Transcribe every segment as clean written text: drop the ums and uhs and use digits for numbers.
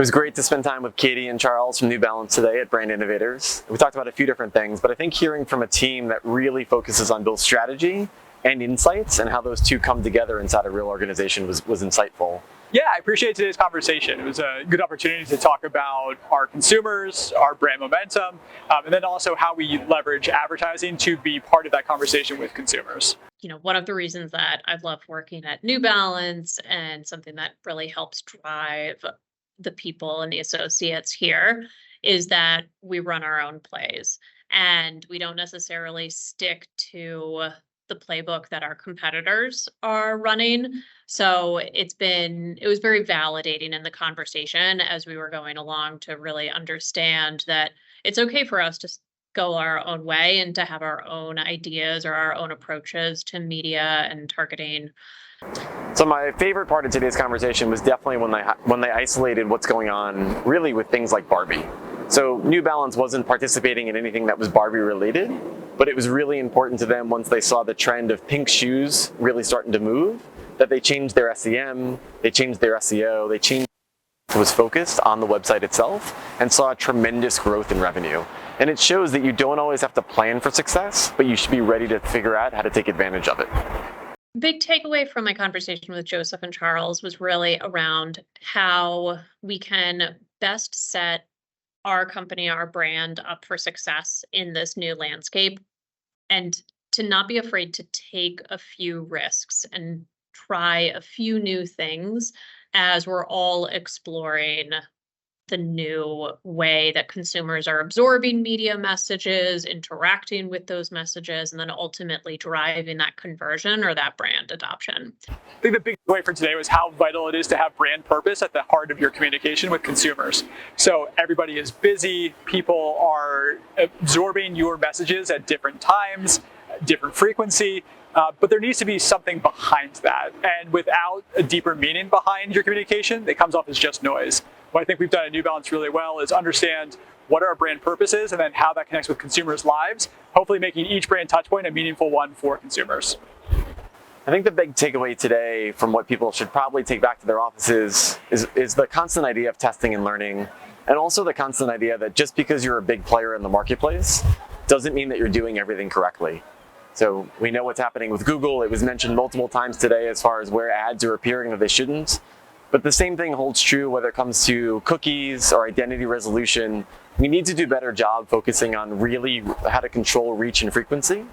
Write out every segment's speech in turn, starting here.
was great to spend time with Katie and Charles from New Balance today at Brand Innovators. We talked about a few different things, but I think hearing from a team that really focuses on both strategy and insights and how those two come together inside a real organization was insightful. Yeah, I appreciate today's conversation. It was a good opportunity to talk about our consumers, our brand momentum, and then also how we leverage advertising to be part of that conversation with consumers. One of the reasons that I've loved working at New Balance and something that really helps drive the people and the associates here is that we run our own plays and we don't necessarily stick to the playbook that our competitors are running. So it was very validating in the conversation as we were going along to really understand that it's okay for us to go our own way and to have our own ideas or our own approaches to media and targeting. So my favorite part of today's conversation was definitely when they isolated what's going on really with things like Barbie. So New Balance wasn't participating in anything that was Barbie related, but it was really important to them once they saw the trend of pink shoes really starting to move, that they changed their SEM, they changed their SEO, they changed was focused on the website itself and saw a tremendous growth in revenue. And it shows that you don't always have to plan for success, but you should be ready to figure out how to take advantage of it. Big takeaway from my conversation with Joseph and Charles was really around how we can best set our company, our brand up for success in this new landscape, and to not be afraid to take a few risks and try a few new things as we're all exploring the new way that consumers are absorbing media messages, interacting with those messages, and then ultimately driving that conversion or that brand adoption. I think the big takeaway for today was how vital it is to have brand purpose at the heart of your communication with consumers. So everybody is busy, people are absorbing your messages at different times, different frequency, but there needs to be something behind that. And without a deeper meaning behind your communication, it comes off as just noise. What I think we've done at New Balance really well is understand what our brand purpose is and then how that connects with consumers' lives, hopefully making each brand touchpoint a meaningful one for consumers. I think the big takeaway today from what people should probably take back to their offices is the constant idea of testing and learning, and also the constant idea that just because you're a big player in the marketplace doesn't mean that you're doing everything correctly. So we know what's happening with Google. It was mentioned multiple times today as far as where ads are appearing that they shouldn't. But the same thing holds true whether it comes to cookies or identity resolution. We need to do a better job focusing on really how to control reach and frequency.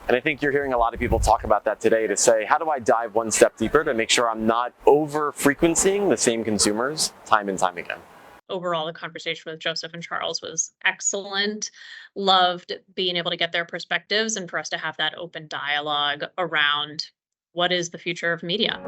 And I think you're hearing a lot of people talk about that today to say, how do I dive one step deeper to make sure I'm not over-frequencying the same consumers time and time again? Overall, the conversation with Joseph and Charles was excellent. Loved being able to get their perspectives and for us to have that open dialogue around what is the future of media.